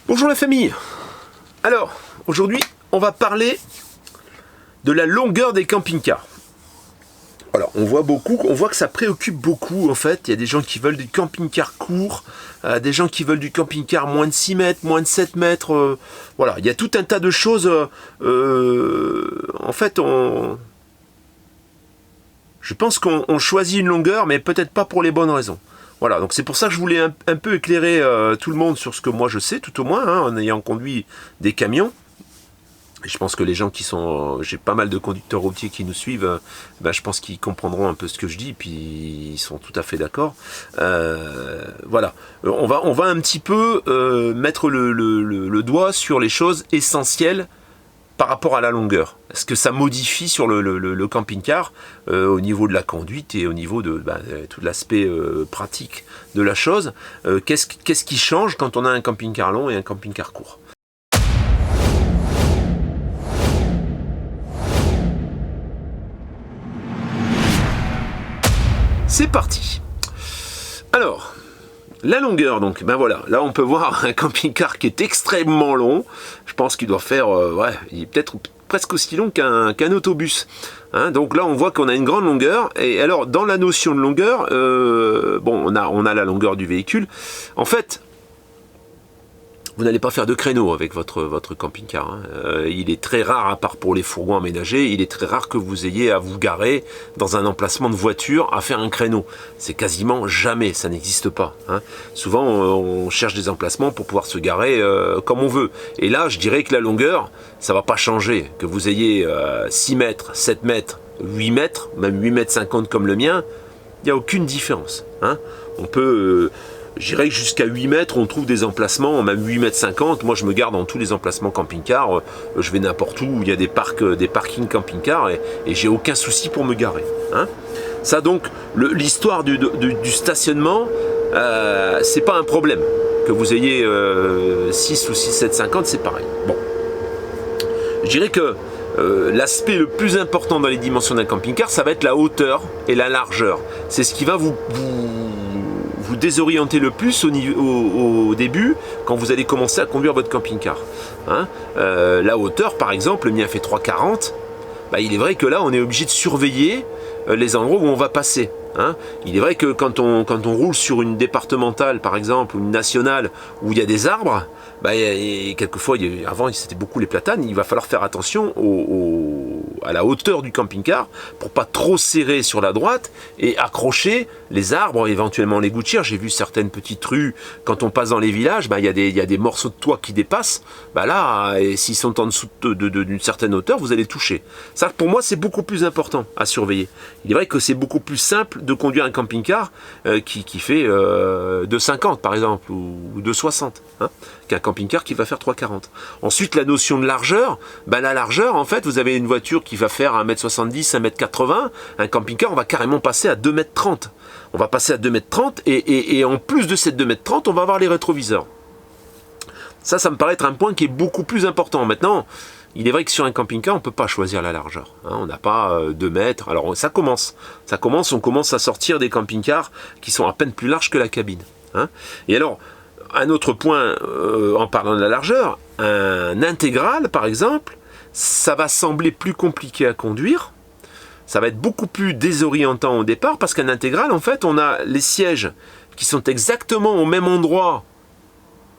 Bonjour la famille. Alors, aujourd'hui, on va parler de la longueur des camping-cars. Alors, on voit que ça préoccupe beaucoup en fait. Il y a des gens qui veulent du camping-car court, des gens qui veulent du camping-car moins de 6 mètres, moins de 7 mètres. Voilà, il y a tout un tas de choses. En fait, je pense qu'on choisit une longueur, mais peut-être pas pour les bonnes raisons. Voilà, donc c'est pour ça que je voulais un peu éclairer tout le monde sur ce que moi je sais, tout au moins, en ayant conduit des camions. Et je pense que les gens qui sont... j'ai pas mal de conducteurs routiers qui nous suivent, je pense qu'ils comprendront un peu ce que je dis, puis ils sont tout à fait d'accord. Voilà, on va un petit peu mettre le doigt sur les choses essentielles par rapport à la longueur. Est-ce que ça modifie sur le camping-car au niveau de la conduite et au niveau de tout l'aspect pratique de la chose? Qu'est-ce qui change quand on a un camping-car long et un camping-car court? C'est parti. Alors, la longueur, donc, voilà, là on peut voir un camping-car qui est extrêmement long. Je pense qu'il doit faire, il est peut-être presque aussi long qu'un autobus. Donc là on voit qu'on a une grande longueur. Et alors dans la notion de longueur, on a la longueur du véhicule. En fait, vous n'allez pas faire de créneau avec votre camping-car. Il est très rare, à part pour les fourgons aménagés, il est très rare que vous ayez à vous garer dans un emplacement de voiture à faire un créneau. C'est quasiment jamais, ça n'existe pas. Souvent, on cherche des emplacements pour pouvoir se garer comme on veut. Et là, je dirais que la longueur, ça ne va pas changer. Que vous ayez 6 mètres, 7 mètres, 8 mètres, même 8 mètres 50 comme le mien, il n'y a aucune différence. On peut... je dirais que jusqu'à 8 mètres, on trouve des emplacements, même 8 mètres 50. Moi, je me garde dans tous les emplacements camping-car. Je vais n'importe où il y a des parkings camping-car et j'ai aucun souci pour me garer. Ça, donc, l'histoire du stationnement, c'est pas un problème. Que vous ayez 6 ou 6, 7, 50, c'est pareil. Bon. Je dirais que l'aspect le plus important dans les dimensions d'un camping-car, ça va être la hauteur et la largeur. C'est ce qui va vous désorienter le plus au début quand vous allez commencer à conduire votre camping-car. La hauteur, par exemple, le mien fait 3,40. Il est vrai que là, on est obligé de surveiller les endroits où on va passer. Il est vrai que quand on roule sur une départementale, par exemple, ou une nationale, où il y a des arbres, et quelquefois, avant c'était beaucoup les platanes, il va falloir faire attention à la hauteur du camping-car pour pas trop serrer sur la droite et accrocher les arbres, éventuellement les gouttières. J'ai vu certaines petites rues, quand on passe dans les villages, il y a des morceaux de toit qui dépassent. Là, s'ils sont en dessous d'une certaine hauteur, vous allez toucher. Ça, pour moi, c'est beaucoup plus important à surveiller. Il est vrai que c'est beaucoup plus simple de conduire un camping-car qui fait 2,50 par exemple, ou 2,60, qu'un camping-car qui va faire 3,40. Ensuite, la notion de largeur, la largeur, en fait, vous avez une voiture qui va faire 1m70, 1m80, un camping-car, on va carrément passer à 2m30. On va passer à 2m30 et en plus de ces 2m30, on va avoir les rétroviseurs. Ça me paraît être un point qui est beaucoup plus important. Maintenant, il est vrai que sur un camping-car, on ne peut pas choisir la largeur. On n'a pas 2 mètres. Alors ça commence. On commence à sortir des camping-cars qui sont à peine plus larges que la cabine. Et alors, un autre point, en parlant de la largeur, un intégral, par exemple, ça va sembler plus compliqué à conduire. Ça va être beaucoup plus désorientant au départ, parce qu'un intégral, en fait, on a les sièges qui sont exactement au même endroit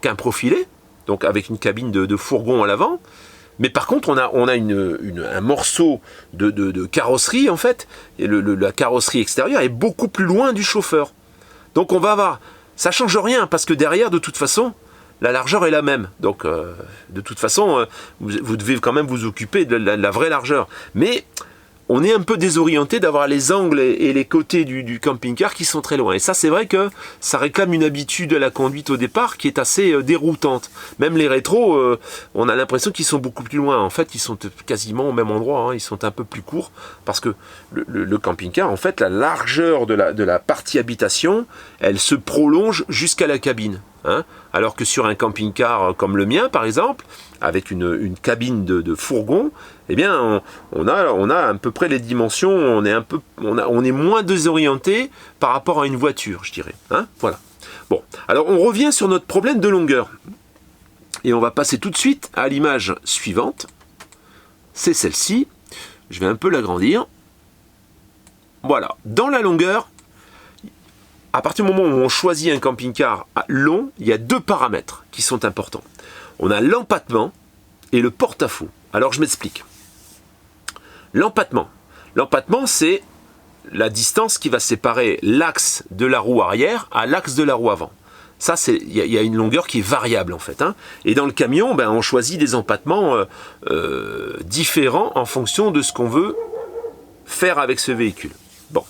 qu'un profilé, donc avec une cabine de fourgon à l'avant. Mais par contre, on a un morceau de carrosserie, en fait, et la carrosserie extérieure est beaucoup plus loin du chauffeur. Donc on va avoir... Ça ne change rien, parce que derrière, de toute façon, la largeur est la même. Donc, de toute façon, vous devez quand même vous occuper de la vraie largeur. Mais on est un peu désorienté d'avoir les angles et les côtés du camping-car qui sont très loin. Et ça, c'est vrai que ça réclame une habitude à la conduite au départ qui est assez déroutante. Même les rétros, on a l'impression qu'ils sont beaucoup plus loin. En fait, ils sont quasiment au même endroit. Ils sont un peu plus courts parce que le camping-car, en fait, la largeur de la partie habitation, elle se prolonge jusqu'à la cabine. Alors que sur un camping-car comme le mien, par exemple, avec une cabine de fourgon, eh bien, on a à peu près les dimensions, on est moins désorienté par rapport à une voiture, je dirais. Voilà. Bon, alors on revient sur notre problème de longueur. Et on va passer tout de suite à l'image suivante. C'est celle-ci. Je vais un peu l'agrandir. Voilà. Dans la longueur, à partir du moment où on choisit un camping-car long, il y a deux paramètres qui sont importants. On a l'empattement et le porte-à-faux. Alors je m'explique. L'empattement. L'empattement, c'est la distance qui va séparer l'axe de la roue arrière à l'axe de la roue avant. Ça, il y a une longueur qui est variable en fait. Hein. Et dans le camion, ben, on choisit des empattements différents en fonction de ce qu'on veut faire avec ce véhicule. Bon.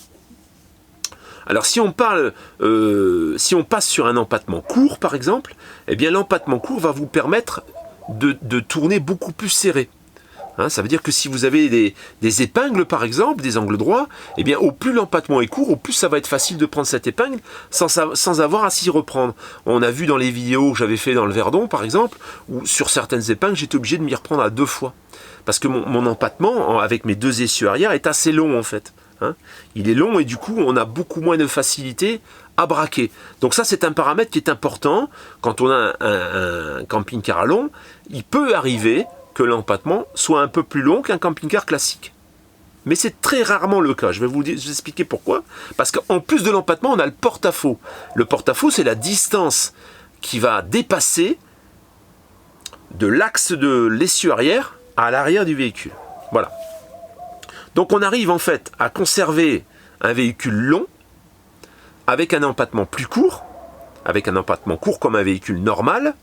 Alors si on passe sur un empattement court par exemple, eh bien l'empattement court va vous permettre de tourner beaucoup plus serré. Hein, ça veut dire que si vous avez des épingles par exemple, des angles droits, eh bien au plus l'empattement est court, au plus ça va être facile de prendre cette épingle sans avoir à s'y reprendre. On a vu dans les vidéos que j'avais fait dans le Verdon par exemple, où sur certaines épingles j'étais obligé de m'y reprendre à 2 fois. Parce que mon empattement avec mes 2 essieux arrière est assez long en fait. Hein. Il est long et du coup on a beaucoup moins de facilité à braquer. Donc ça c'est un paramètre qui est important. Quand on a un camping-car long, il peut arriver que l'empattement soit un peu plus long qu'un camping-car classique. Mais c'est très rarement le cas. Je vais vous expliquer pourquoi. Parce qu'en plus de l'empattement, on a le porte-à-faux. Le porte-à-faux, c'est la distance qui va dépasser de l'axe de l'essieu arrière à l'arrière du véhicule. Voilà. Donc on arrive en fait à conserver un véhicule long avec un empattement plus court, avec un empattement court comme un véhicule normal.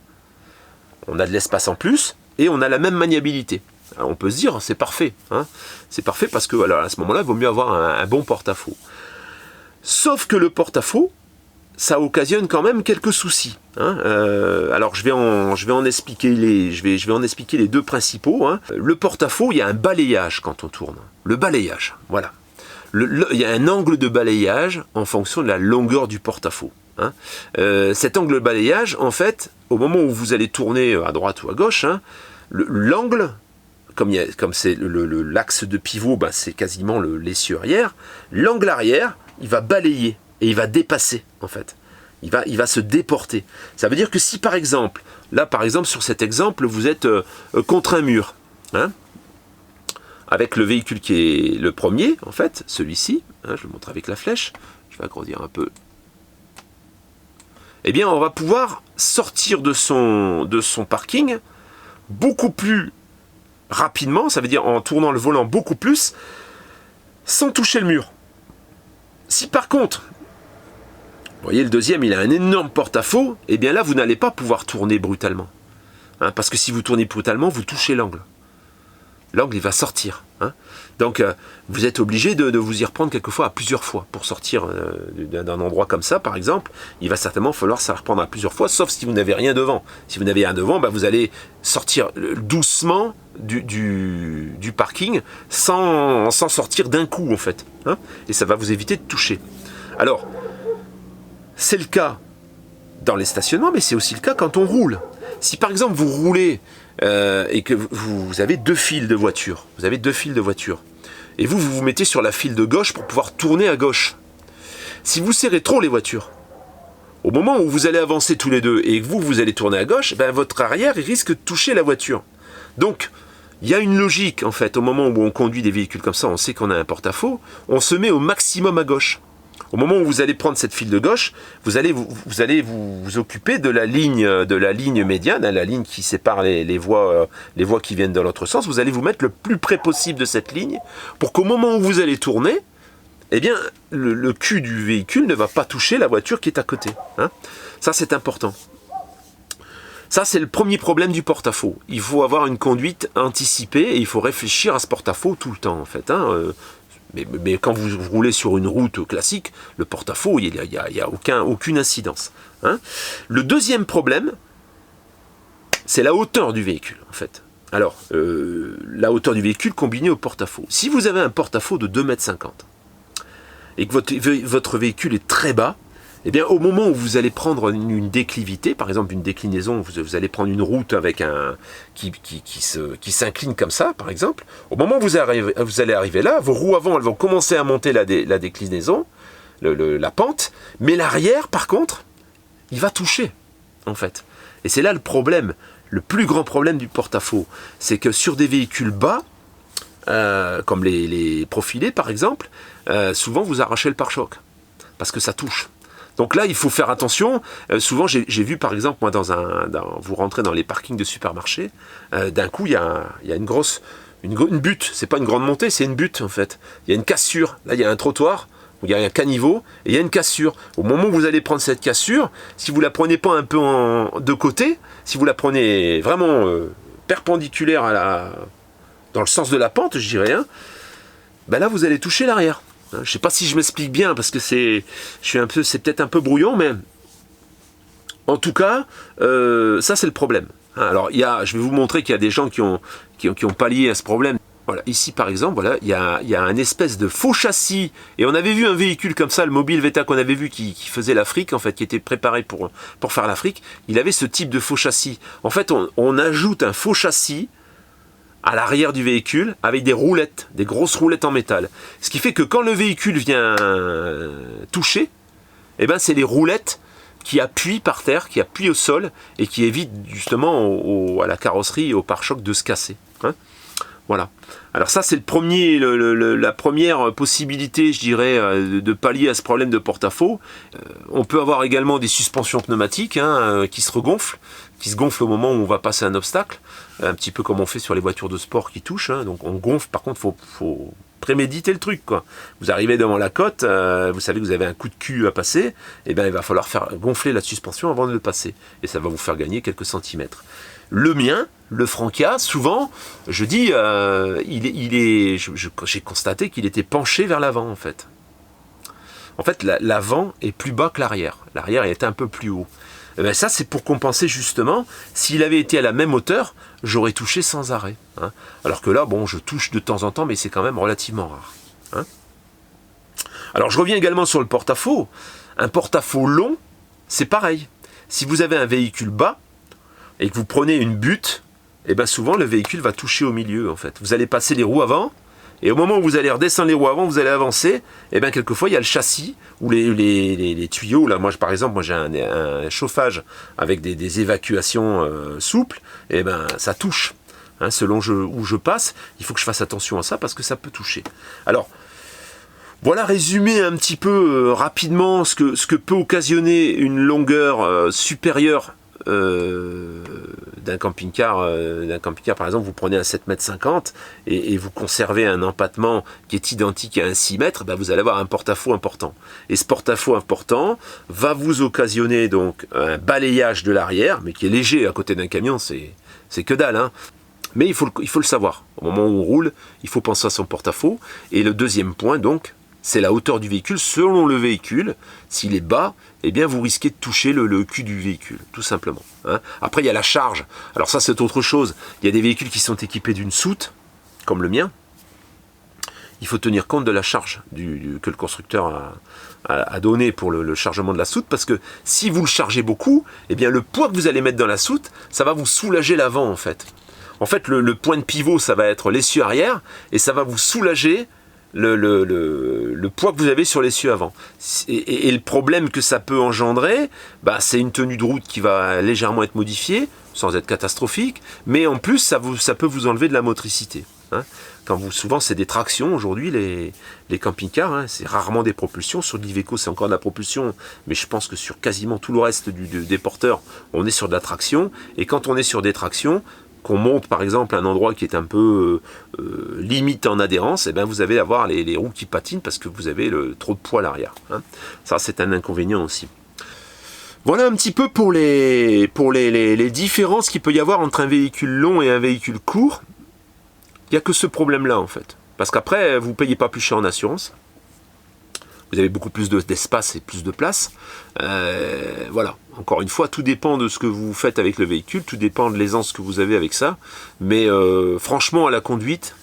On a de l'espace en plus. Et on a la même maniabilité. Alors on peut se dire, c'est parfait. Hein, c'est parfait parce que alors, à ce moment-là, il vaut mieux avoir un bon porte-à-faux. Sauf que le porte-à-faux, ça occasionne quand même quelques soucis. Hein. Alors je vais en expliquer les 2 principaux. Hein. Le porte-à-faux, il y a un balayage quand on tourne. Le balayage, voilà. Il y a un angle de balayage en fonction de la longueur du porte-à-faux. Hein. Cet angle de balayage, en fait, au moment où vous allez tourner à droite ou à gauche, hein, l'angle, comme c'est l'axe de pivot, ben, c'est quasiment l'essieu arrière, l'angle arrière, il va balayer et il va dépasser, en fait. Il va se déporter. Ça veut dire que si, par exemple, là, par exemple, sur cet exemple, vous êtes contre un mur, hein, avec le véhicule qui est le premier, en fait, celui-ci, hein, je le montre avec la flèche, je vais agrandir un peu. Eh bien, on va pouvoir sortir de son parking beaucoup plus rapidement, ça veut dire en tournant le volant beaucoup plus, sans toucher le mur. Si par contre, vous voyez le deuxième, il a un énorme porte-à-faux, eh bien là, vous n'allez pas pouvoir tourner brutalement. Hein, parce que si vous tournez brutalement, vous touchez l'angle. L'angle, il va sortir. Hein. Donc, vous êtes obligé de vous y reprendre quelquefois à plusieurs fois pour sortir d'un endroit comme ça, par exemple. Il va certainement falloir s'y reprendre à plusieurs fois, sauf si vous n'avez rien devant. Si vous n'avez rien devant, bah, vous allez sortir doucement du parking sans sortir d'un coup, en fait. Hein. Et ça va vous éviter de toucher. Alors, c'est le cas dans les stationnements, mais c'est aussi le cas quand on roule. Si par exemple vous roulez et que vous avez 2 files de voitures, et vous mettez sur la file de gauche pour pouvoir tourner à gauche. Si vous serrez trop les voitures, au moment où vous allez avancer tous les deux et que vous allez tourner à gauche, ben votre arrière il risque de toucher la voiture. Donc il y a une logique en fait, au moment où on conduit des véhicules comme ça, on sait qu'on a un porte-à-faux, on se met au maximum à gauche. Au moment où vous allez prendre cette file de gauche, vous allez vous occuper de la ligne médiane, la ligne qui sépare les voies qui viennent dans l'autre sens. Vous allez vous mettre le plus près possible de cette ligne pour qu'au moment où vous allez tourner, eh bien, le cul du véhicule ne va pas toucher la voiture qui est à côté. Hein. Ça, c'est important. Ça, c'est le premier problème du porte-à-faux. Il faut avoir une conduite anticipée et il faut réfléchir à ce porte-à-faux tout le temps, en fait. Hein. Mais quand vous roulez sur une route classique, le porte-à-faux, il n'y a aucune incidence. Hein. Le deuxième problème, c'est la hauteur du véhicule, en fait. Alors, la hauteur du véhicule combinée au porte-à-faux. Si vous avez un porte-à-faux de 2,50 m et que votre véhicule est très bas, eh bien, au moment où vous allez prendre une déclivité, par exemple une déclinaison, vous allez prendre une route avec qui s'incline comme ça, par exemple, au moment où vous allez arriver là, vos roues avant, elles vont commencer à monter la déclinaison, la pente, mais l'arrière, par contre, il va toucher, en fait. Et c'est là le problème, le plus grand problème du porte-à-faux. C'est que sur des véhicules bas, comme les profilés par exemple, souvent vous arrachez le pare-choc, parce que ça touche. Donc là, il faut faire attention. Souvent, j'ai vu par exemple, moi, vous rentrez dans les parkings de supermarchés, d'un coup, il y a une butte. C'est pas une grande montée, c'est une butte en fait. Il y a une cassure. Là, il y a un trottoir, il y a un caniveau, et il y a une cassure. Au moment où vous allez prendre cette cassure, si vous la prenez pas un peu de côté, si vous la prenez vraiment perpendiculaire dans le sens de la pente, je dirais, hein, ben là, vous allez toucher l'arrière. Je ne sais pas si je m'explique bien parce que c'est peut-être un peu brouillon, mais en tout cas, ça c'est le problème. Alors je vais vous montrer qu'il y a des gens qui ont pallié à ce problème. Voilà, ici par exemple, voilà, il y a un espèce de faux châssis, et on avait vu un véhicule comme ça, le Mobile Veta qu'on avait vu qui faisait l'Afrique, en fait, qui était préparé pour faire l'Afrique. Il avait ce type de faux châssis. En fait, on ajoute un faux châssis à l'arrière du véhicule avec des roulettes, des grosses roulettes en métal. Ce qui fait que quand le véhicule vient toucher, eh ben c'est les roulettes qui appuient par terre, qui appuient au sol et qui évitent justement à la carrosserie et au pare-choc de se casser. Hein, voilà. Alors ça c'est la première possibilité, je dirais, de pallier à ce problème de porte-à-faux. On peut avoir également des suspensions pneumatiques qui se regonflent, qui se gonflent au moment où on va passer un obstacle, un petit peu comme on fait sur les voitures de sport qui touchent. Donc on gonfle, par contre faut préméditer le truc, quoi. Vous arrivez devant la côte, vous savez que vous avez un coup de cul à passer, et bien il va falloir faire gonfler la suspension avant de le passer, et ça va vous faire gagner quelques centimètres. Le mien, le Frankia, souvent, je dis, j'ai constaté qu'il était penché vers l'avant, en fait. En fait, l'avant est plus bas que l'arrière. L'arrière est un peu plus haut. Et bien ça, c'est pour compenser justement. S'il avait été à la même hauteur, j'aurais touché sans arrêt. Hein. Alors que là, bon, je touche de temps en temps, mais c'est quand même relativement rare. Hein. Alors, je reviens également sur le porte-à-faux. Un porte-à-faux long, c'est pareil. Si vous avez un véhicule bas, et que vous prenez une butte, et bien souvent le véhicule va toucher au milieu en fait. Vous allez passer les roues avant, et au moment où vous allez redescendre les roues avant, vous allez avancer, et bien quelquefois il y a le châssis, ou les tuyaux, là, par exemple, j'ai un chauffage avec des évacuations souples, et bien ça touche. Hein, selon où je passe, il faut que je fasse attention à ça, parce que ça peut toucher. Alors, voilà résumé un petit peu rapidement ce que peut occasionner une longueur supérieure d'un camping-car par exemple, vous prenez un 7,50 m et vous conservez un empattement qui est identique à un 6 m, ben vous allez avoir un porte-à-faux important. Et ce porte-à-faux important va vous occasionner donc un balayage de l'arrière, mais qui est léger à côté d'un camion, c'est que dalle, hein. Mais il faut le savoir. Au moment où on roule, il faut penser à son porte-à-faux. Et le deuxième point, donc, c'est la hauteur du véhicule. Selon le véhicule, s'il est bas, eh bien vous risquez de toucher le cul du véhicule, tout simplement. Hein. Après, il y a la charge. Alors ça, c'est autre chose. Il y a des véhicules qui sont équipés d'une soute, comme le mien. Il faut tenir compte de la charge que le constructeur a donné pour le chargement de la soute, parce que si vous le chargez beaucoup, eh bien le poids que vous allez mettre dans la soute, ça va vous soulager l'avant, en fait. En fait, le point de pivot, ça va être l'essieu arrière, et ça va vous soulager le poids que vous avez sur l'essieu avant. Et le problème que ça peut engendrer, bah, c'est une tenue de route qui va légèrement être modifiée, sans être catastrophique, mais en plus, ça peut vous enlever de la motricité. Hein. Souvent, c'est des tractions aujourd'hui, les camping-cars, hein, c'est rarement des propulsions. Sur l'Iveco, c'est encore de la propulsion, mais je pense que sur quasiment tout le reste des porteurs, on est sur de la traction. Et quand on est sur des tractions, qu'on monte par exemple un endroit qui est un peu limite en adhérence, et bien vous allez avoir les roues qui patinent parce que vous avez trop de poids à l'arrière. Hein. Ça, c'est un inconvénient aussi. Voilà un petit peu pour les différences qu'il peut y avoir entre un véhicule long et un véhicule court. Il n'y a que ce problème-là en fait. Parce qu'après, vous ne payez pas plus cher en assurance. Vous avez beaucoup plus d'espace et plus de place. Voilà. Encore une fois, tout dépend de ce que vous faites avec le véhicule, tout dépend de l'aisance que vous avez avec ça. Mais franchement, à la conduite,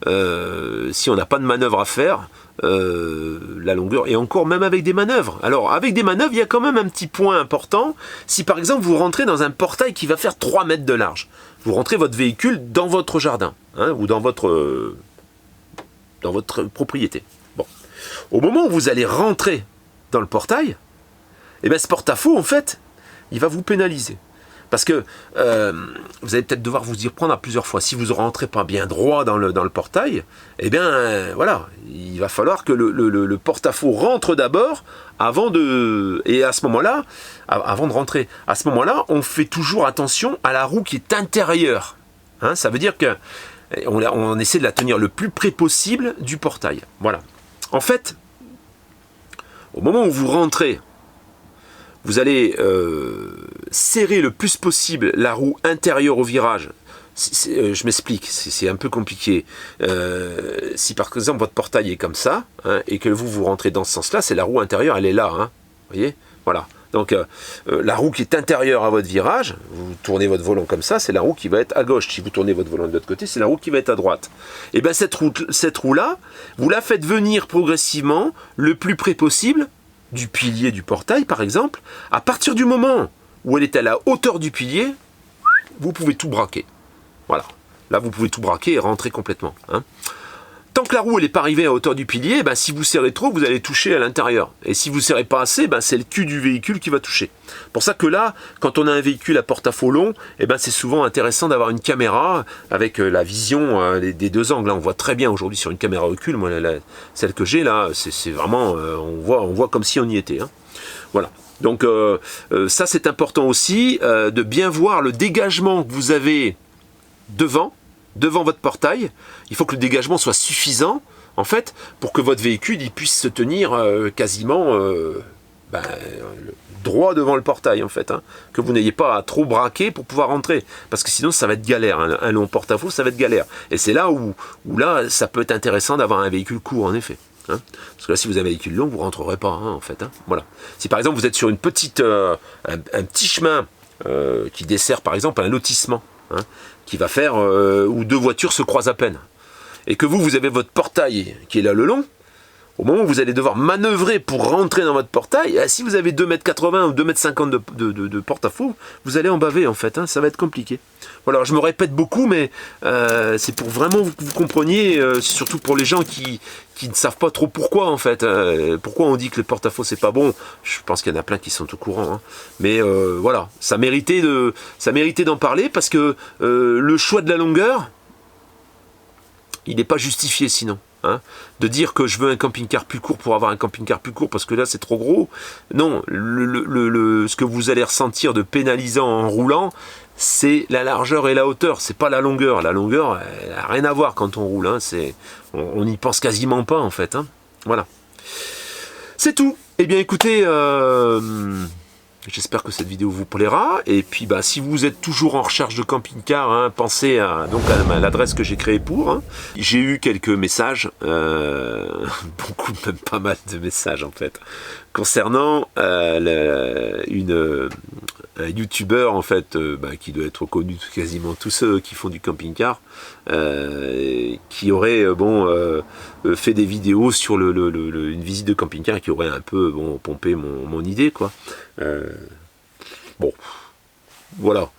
si on n'a pas de manœuvre à faire, la longueur, et encore même avec des manœuvres. Alors, avec des manœuvres, il y a quand même un petit point important. Si par exemple, vous rentrez dans un portail qui va faire 3 mètres de large, vous rentrez votre véhicule dans votre jardin, hein, ou dans votre propriété. Bon. Au moment où vous allez rentrer dans le portail, eh bien ce porte-à-faux, en fait, il va vous pénaliser. Parce que vous allez peut-être devoir vous y prendre à plusieurs fois. Si vous ne rentrez pas bien droit dans le portail, eh bien, voilà, il va falloir que le porte-à-faux rentre d'abord avant de... Et à ce moment-là, avant de rentrer, à ce moment-là, on fait toujours attention à la roue qui est intérieure. Hein, ça veut dire que on essaie de la tenir le plus près possible du portail. Voilà. En fait, au moment où vous rentrez, vous allez serrer le plus possible la roue intérieure au virage. Je m'explique, c'est un peu compliqué. Si par exemple votre portail est comme ça, hein, et que vous rentrez dans ce sens-là, c'est la roue intérieure, elle est là. Hein, vous voyez, voilà. Donc la roue qui est intérieure à votre virage, vous tournez votre volant comme ça, c'est la roue qui va être à gauche. Si vous tournez votre volant de l'autre côté, c'est la roue qui va être à droite. Et bien cette roue-là, vous la faites venir progressivement le plus près possible du pilier du portail, par exemple. À partir du moment où elle est à la hauteur du pilier, vous pouvez tout braquer. Voilà. Là, vous pouvez tout braquer et rentrer complètement. Hein. Tant que la roue n'est pas arrivée à hauteur du pilier, ben, si vous serrez trop, vous allez toucher à l'intérieur. Et si vous ne serrez pas assez, ben, c'est le cul du véhicule qui va toucher. Pour ça que là, quand on a un véhicule à porte-à-faux long, eh ben, c'est souvent intéressant d'avoir une caméra avec la vision des deux angles. Là, on voit très bien aujourd'hui sur une caméra recul. Moi, celle que j'ai là, c'est vraiment, on voit comme si on y était. Hein. Voilà. Donc ça, c'est important aussi de bien voir le dégagement que vous avez devant votre portail. Il faut que le dégagement soit suffisant, en fait, pour que votre véhicule il puisse se tenir quasiment droit devant le portail, en fait. Hein. Que vous n'ayez pas à trop braquer pour pouvoir rentrer. Parce que sinon, ça va être galère. Hein. Un long porte-à-faux, ça va être galère. Et c'est là où là, ça peut être intéressant d'avoir un véhicule court, en effet. Hein. Parce que là, si vous avez un véhicule long, vous ne rentrerez pas, hein, en fait. Hein. Voilà. Si, par exemple, vous êtes sur une petite, un petit chemin qui dessert, par exemple, un lotissement, hein, qui va faire où deux voitures se croisent à peine, et que vous avez votre portail qui est là le long, au moment où vous allez devoir manœuvrer pour rentrer dans votre portail, si vous avez 2,80 m ou 2,50 m de porte-à-faux, vous allez en baver, en fait, hein, ça va être compliqué. Voilà, je me répète beaucoup, mais c'est pour vraiment que vous compreniez, surtout pour les gens qui ne savent pas trop pourquoi, en fait. Pourquoi on dit que le porte-à-faux c'est pas bon. Je pense qu'il y en a plein qui sont au courant. Hein. Mais voilà, ça méritait d'en parler, parce que le choix de la longueur, il n'est pas justifié sinon. Hein, de dire que je veux un camping-car plus court pour avoir un camping-car plus court parce que là c'est trop gros. Non, ce que vous allez ressentir de pénalisant en roulant, c'est la largeur et la hauteur, c'est pas la longueur. La longueur, elle n'a rien à voir quand on roule. Hein, on n'y pense quasiment pas, en fait. Hein. Voilà. C'est tout. Eh bien écoutez, j'espère que cette vidéo vous plaira. Et puis bah, si vous êtes toujours en recherche de camping-car, hein, pensez à l'adresse que j'ai créée pour. Hein. J'ai eu quelques messages, beaucoup, même pas mal de messages en fait, concernant un youtubeur en fait, qui doit être connu de quasiment tous ceux qui font du camping-car, qui aurait fait des vidéos sur une visite de camping-car, qui aurait un peu pompé mon idée, quoi. Bon, voilà.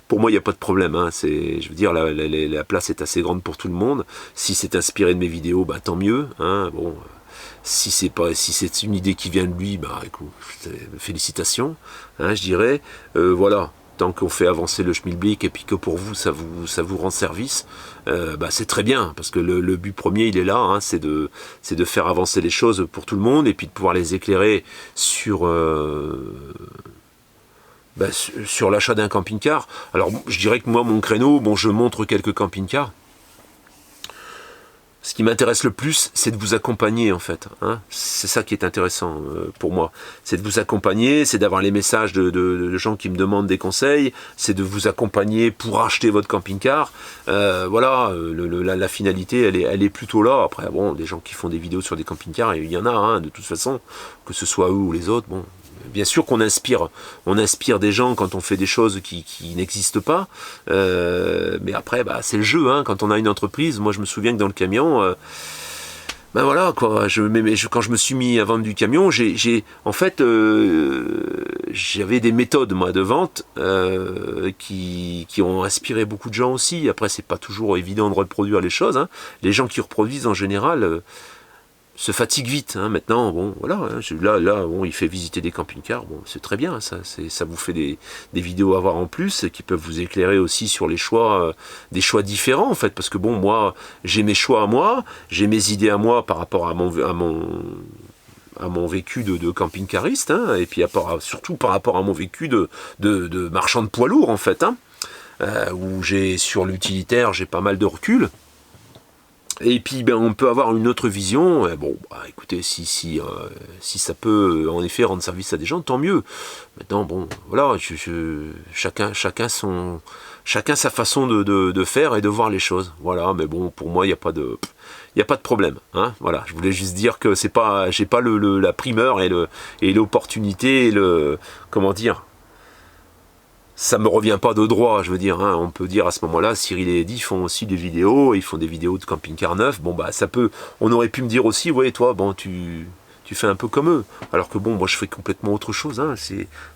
Pour moi, il n'y a pas de problème. Hein. Je veux dire, la place est assez grande pour tout le monde. Si c'est inspiré de mes vidéos, bah, tant mieux. Hein. Bon, si c'est une idée qui vient de lui, bah, écoute, félicitations. Hein, je dirais. Voilà. Tant qu'on fait avancer le schmilblick et puis que pour vous ça vous rend service, bah c'est très bien, parce que le but premier il est là, hein, c'est de faire avancer les choses pour tout le monde et puis de pouvoir les éclairer sur l'achat d'un camping-car. Alors je dirais que moi mon créneau, je montre quelques camping-cars. Ce qui m'intéresse le plus, c'est de vous accompagner en fait. Hein. C'est ça qui est intéressant pour moi. C'est de vous accompagner, c'est d'avoir les messages de gens qui me demandent des conseils, c'est de vous accompagner pour acheter votre camping-car. Voilà, la finalité, elle est plutôt là. Après, bon, des gens qui font des vidéos sur des camping-cars, il y en a, hein, de toute façon, que ce soit eux ou les autres, bon. Bien sûr qu'on inspire des gens quand on fait des choses qui n'existent pas, mais après bah, c'est le jeu, hein. Quand on a une entreprise, moi je me souviens que dans le camion, ben voilà quoi, quand je me suis mis à vendre du camion, j'avais des méthodes moi de vente qui ont inspiré beaucoup de gens aussi. Après c'est pas toujours évident de reproduire les choses, hein. Les gens qui reproduisent en général, se fatigue vite. Hein. Maintenant, bon, voilà, hein, là, bon, il fait visiter des camping-cars, bon, c'est très bien, ça vous fait des vidéos à voir en plus, qui peuvent vous éclairer aussi sur les choix, des choix différents, en fait, parce que bon, moi, j'ai mes choix à moi, j'ai mes idées à moi par rapport à mon vécu de camping-cariste, hein, et puis surtout par rapport à mon vécu de marchand de poids lourd, en fait, hein, où sur l'utilitaire, j'ai pas mal de recul. Et puis ben, on peut avoir une autre vision. Bon, bah, écoutez, si ça peut en effet rendre service à des gens, tant mieux. Maintenant, bon, voilà, chacun sa façon de faire et de voir les choses. Voilà, mais bon, pour moi, il n'y a pas de problème. Hein, voilà, je voulais juste dire que j'ai pas la primeur et l'opportunité et comment dire. Ça me revient pas de droit, je veux dire, hein. On peut dire à ce moment-là, Cyril et Eddy font aussi des vidéos, ils font des vidéos de camping-car neuf, bon bah on aurait pu me dire aussi, ouais toi, bon tu fais un peu comme eux, alors que bon, moi je fais complètement autre chose, hein.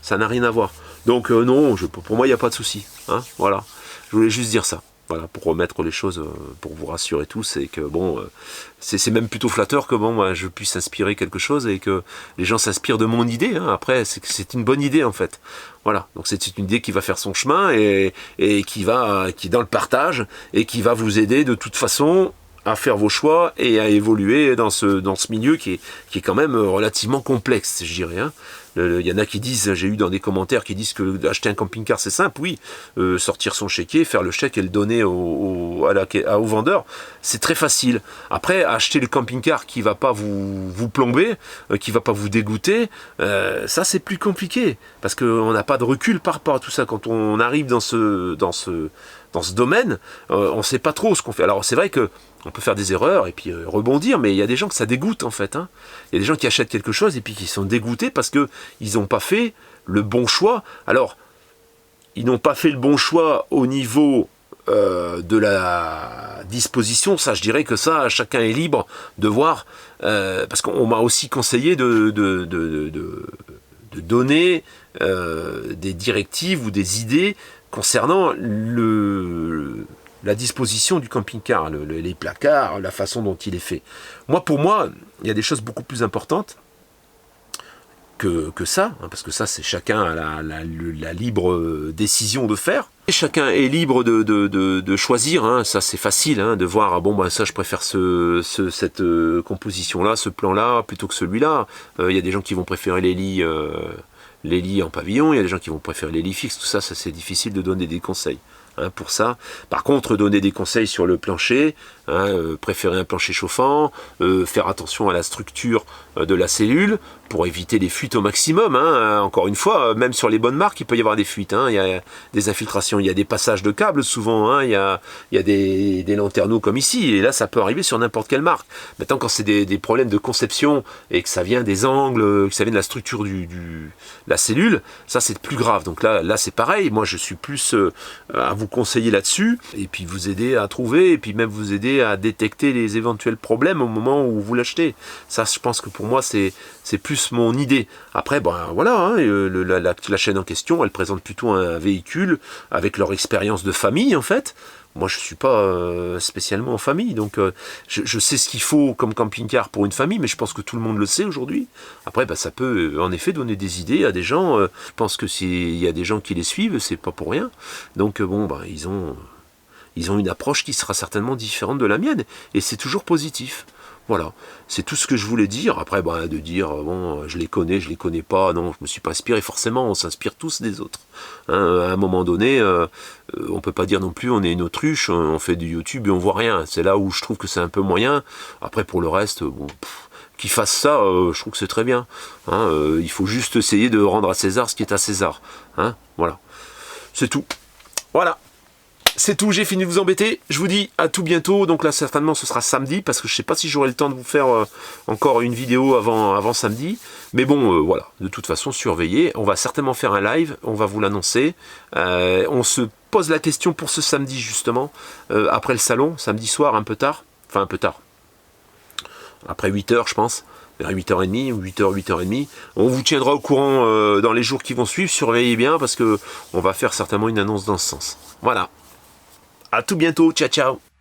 Ça n'a rien à voir. Donc non, pour moi il n'y a pas de souci, hein, voilà, je voulais juste dire ça. Voilà, pour remettre les choses, pour vous rassurer tous, c'est que bon, c'est même plutôt flatteur que bon, moi, je puisse inspirer quelque chose et que les gens s'inspirent de mon idée. Hein. Après, c'est une bonne idée en fait. Voilà, donc c'est une idée qui va faire son chemin et qui est dans le partage et qui va vous aider de toute façon à faire vos choix et à évoluer dans ce milieu qui est quand même relativement complexe, je dirais. Hein. Il y en a qui disent, j'ai eu dans des commentaires qui disent que acheter un camping-car c'est simple, oui, sortir son chéquier, faire le chèque et le donner au vendeur, c'est très facile. Après, acheter le camping-car qui va pas vous plomber, qui va pas vous dégoûter, ça c'est plus compliqué, parce qu'on n'a pas de recul par rapport à tout ça. Quand on arrive dans ce domaine, on ne sait pas trop ce qu'on fait. Alors c'est vrai que on peut faire des erreurs et puis rebondir, mais il y a des gens que ça dégoûte en fait. Hein. Il y a des gens qui achètent quelque chose et puis qui sont dégoûtés parce qu'ils n'ont pas fait le bon choix. Alors, ils n'ont pas fait le bon choix au niveau de la disposition. Ça, je dirais que ça, chacun est libre de voir. Parce qu'on m'a aussi conseillé de donner des directives ou des idées concernant la disposition du camping-car, les placards, la façon dont il est fait. Pour moi, il y a des choses beaucoup plus importantes que ça, hein, parce que ça, c'est chacun a la libre décision de faire. Et chacun est libre de choisir, hein, ça c'est facile, hein, de voir, bon ben ça je préfère cette composition-là, ce plan-là, plutôt que celui-là. Il y a des gens qui vont préférer les lits en pavillon, il y a des gens qui vont préférer les lits fixes, tout ça c'est difficile de donner des conseils. Hein, pour ça. Par contre, donner des conseils sur le plancher, hein, préférer un plancher chauffant, faire attention à la structure de la cellule pour éviter les fuites au maximum. Hein. Encore une fois, même sur les bonnes marques, il peut y avoir des fuites. Hein. Il y a des infiltrations, il y a des passages de câbles souvent. Hein. Il y a des lanterneaux comme ici. Et là, ça peut arriver sur n'importe quelle marque. Maintenant, quand c'est des problèmes de conception et que ça vient des angles, que ça vient de la structure de la cellule, ça c'est plus grave. Donc là c'est pareil. Moi, je suis plus à vous conseiller là-dessus et puis vous aider à trouver et puis même vous aider à détecter les éventuels problèmes au moment où vous l'achetez. Ça, je pense que pour moi, c'est plus mon idée. Après, ben voilà, hein, la chaîne en question, elle présente plutôt un véhicule avec leur expérience de famille, en fait. Moi, je ne suis pas spécialement en famille, donc je sais ce qu'il faut comme camping-car pour une famille, mais je pense que tout le monde le sait aujourd'hui. Après, ben, ça peut en effet donner des idées à des gens. Je pense que s'il y a des gens qui les suivent, c'est pas pour rien. Donc bon, ben, ils ont une approche qui sera certainement différente de la mienne, et c'est toujours positif. Voilà, c'est tout ce que je voulais dire. Après, bah, de dire, bon, je les connais pas, non, je me suis pas inspiré. Forcément, on s'inspire tous des autres. Hein, à un moment donné, on peut pas dire non plus, on est une autruche, on fait du YouTube et on voit rien. C'est là où je trouve que c'est un peu moyen. Après, pour le reste, bon, qu'ils fassent ça, je trouve que c'est très bien. Hein, il faut juste essayer de rendre à César ce qui est à César. Hein, voilà, c'est tout. Voilà. C'est tout, j'ai fini de vous embêter. Je vous dis à tout bientôt. Donc là, certainement, ce sera samedi, parce que je ne sais pas si j'aurai le temps de vous faire encore une vidéo avant samedi. Mais bon, voilà, de toute façon, surveillez. On va certainement faire un live, on va vous l'annoncer. On se pose la question pour ce samedi, justement, après le salon, samedi soir, un peu tard. Enfin, un peu tard. Après 8h, je pense. Vers 8h30 ou 8h, 8h30. On vous tiendra au courant dans les jours qui vont suivre. Surveillez bien, parce que on va faire certainement une annonce dans ce sens. Voilà. À tout bientôt, ciao ciao.